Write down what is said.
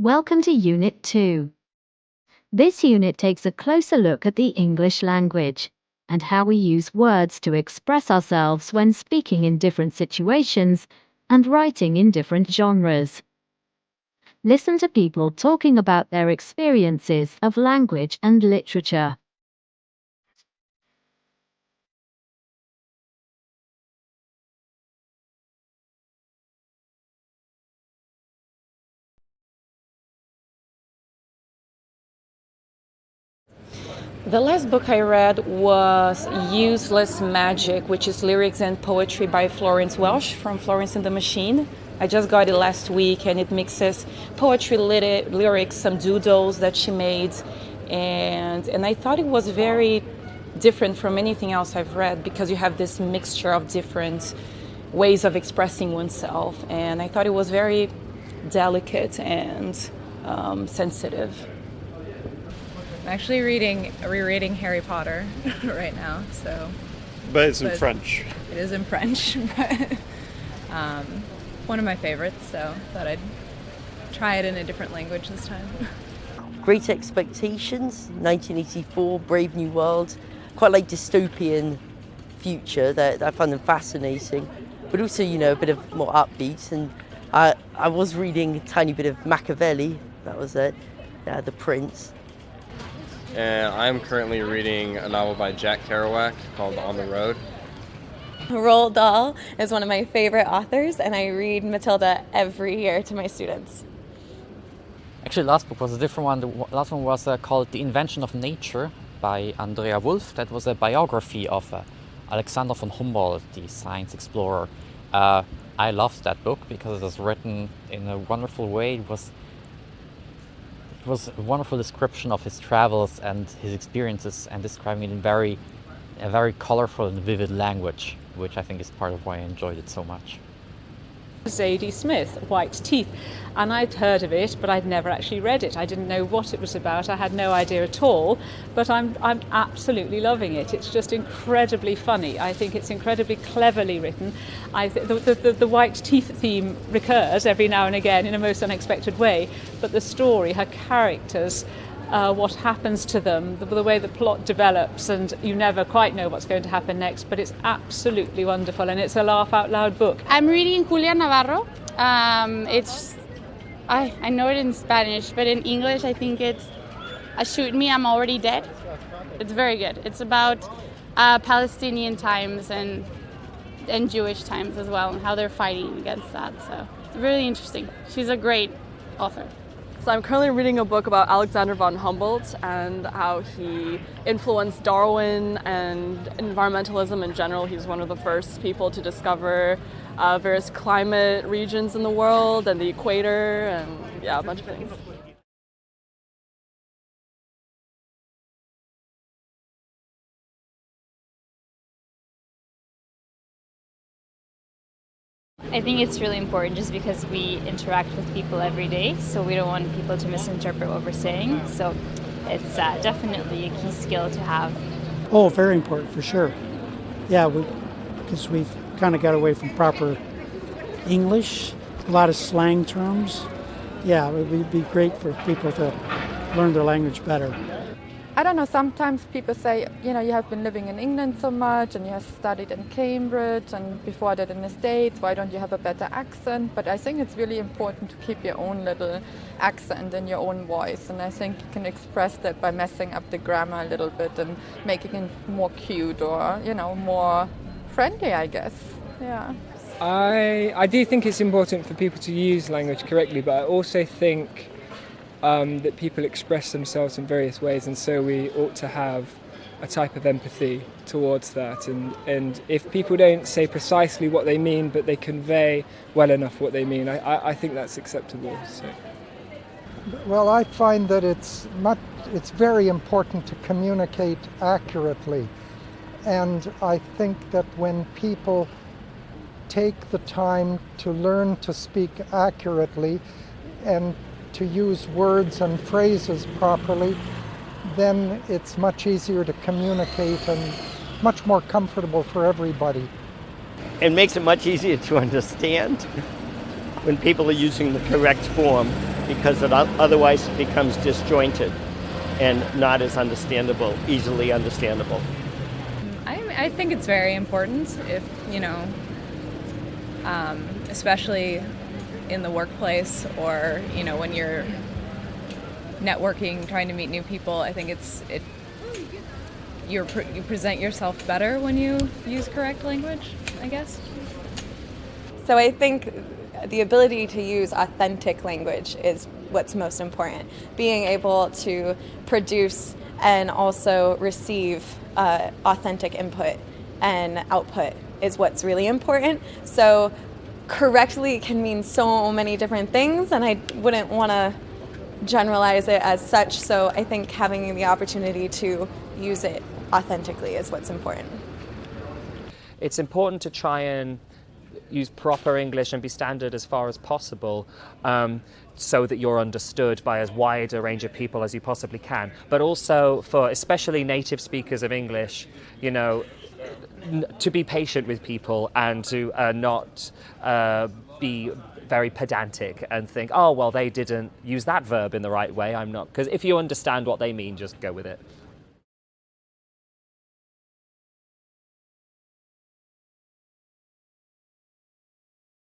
Welcome to Unit 2. This unit takes a closer look at the English language and how we use words to express ourselves when speaking in different situations and writing in different genres. Listen to people talking about their experiences of language and literature. The last book I read was Useless Magic, which is lyrics and poetry by Florence Welch from Florence and the Machine. I just got it last week, and it mixes poetry, lyrics, some doodles that she made, and I thought it was very different from anything else I've read because you have this mixture of different ways of expressing oneself, and I thought it was very delicate and sensitive. I'm actually rereading Harry Potter right now, so. But it's in French. It is in French, but one of my favorites, so thought I'd try it in a different language this time. Great Expectations, 1984, Brave New World. Quite like dystopian future that I find them fascinating, but also, a bit of more upbeat. And I was reading a tiny bit of Machiavelli, that was it, The Prince. And I'm currently reading a novel by Jack Kerouac called On the Road. Roald Dahl is one of my favorite authors, and I read Matilda every year to my students. Actually, the last book was a different one. The last one was called The Invention of Nature by Andrea Wolf. That was a biography of Alexander von Humboldt, the science explorer. I loved that book because it was written in a wonderful way. It was a wonderful description of his travels and his experiences, and describing it in a very colorful and vivid language, which I think is part of why I enjoyed it so much. Zadie Smith, White Teeth, and I'd heard of it, but I'd never actually read it. I didn't know what it was about. I had no idea at all, but I'm absolutely loving it. It's just incredibly funny. I think it's incredibly cleverly written. The White Teeth theme recurs every now and again in a most unexpected way, but the story, her characters, what happens to them, the way the plot develops, and you never quite know what's going to happen next, but it's absolutely wonderful, and it's a laugh out loud book. I'm reading Julia Navarro. I know it in Spanish, but in English I think it's Shoot Me, I'm Already Dead. It's very good. It's about Palestinian times and Jewish times as well, and how they're fighting against that, so it's really interesting. She's a great author. So I'm currently reading a book about Alexander von Humboldt and how he influenced Darwin and environmentalism in general. He's one of the first people to discover various climate regions in the world and the equator and a bunch of things. I think it's really important just because we interact with people every day, so we don't want people to misinterpret what we're saying. So it's definitely a key skill to have. Oh, very important, for sure. Yeah, because we've kind of got away from proper English, a lot of slang terms. Yeah, it would be great for people to learn their language better. I don't know, sometimes people say, you have been living in England so much and you have studied in Cambridge and before that in the States, why don't you have a better accent? But I think it's really important to keep your own little accent and your own voice, and I think you can express that by messing up the grammar a little bit and making it more cute or, more friendly, I guess. Yeah. I do think it's important for people to use language correctly, but I also think that people express themselves in various ways, and so we ought to have a type of empathy towards that. And if people don't say precisely what they mean, but they convey well enough what they mean, I think that's acceptable. So. Well, I find that it's very important to communicate accurately, and I think that when people take the time to learn to speak accurately and to use words and phrases properly, then it's much easier to communicate and much more comfortable for everybody. It makes it much easier to understand when people are using the correct form because otherwise it becomes disjointed and not as understandable, easily understandable. I think it's very important if, especially in the workplace or, when you're networking, trying to meet new people. I think you present yourself better when you use correct language, I guess. So I think the ability to use authentic language is what's most important. Being able to produce and also receive authentic input and output is what's really important. So correctly can mean so many different things, and I wouldn't want to generalize it as such. So I think having the opportunity to use it authentically is what's important. It's important to try and use proper English and be standard as far as possible, so that you're understood by as wide a range of people as you possibly can. But also for especially native speakers of English, to be patient with people and to not be very pedantic and think, oh, well, they didn't use that verb in the right way, I'm not. Because if you understand what they mean, just go with it.